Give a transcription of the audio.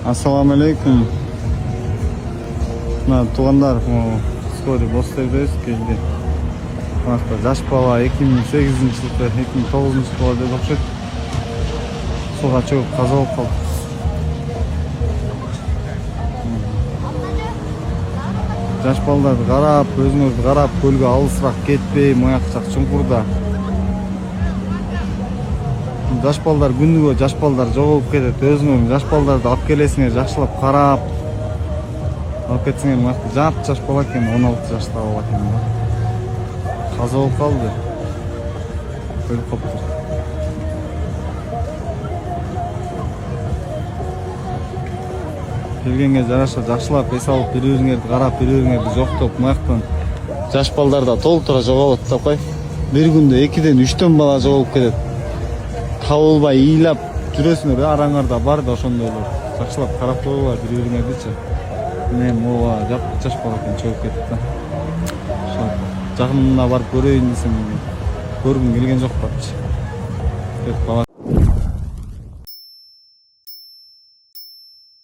Ассаламу алейкум. Туғандар, скорый бостайдайыз келді. Жаш бала 2008 жылғы, 2009 бала деп оқшайды. Суға чөгіп қаза болып қалды. Жаш балдарды қарап, өзіңізді қарап, көлге алысырақ кетпей, мояқшақ чұңқырда. Жаш балдар күндігі жаш балдар жоғалып кетеді. Өзіңіз жаш балдарды алып келесіңер, жақшылап қарап. Алып кетсіңер, мояқты жарты жаш бала екен, 16 жашта бала екен. Қаза болып қалды. Өліп қалыптыр. Келгенге жараша жақшылап ес алып, бір-біріңерді қарап, бір-біріңерді жоқтап, мояқтан жаш балдарда толықтыра жоғалып таппай. Bir күнде 2-ден 3-тен бала жоғалып кетеді. Табылбай, ийлап жүресіңер, араңарда бар да ошондойлор. Жақшылап қарап қойғыла бір-біріңердечи. Мен моға жаш бала екен чөгіп кетті. Жақынына барып көрейін десем, көргім келген жоқ барчы.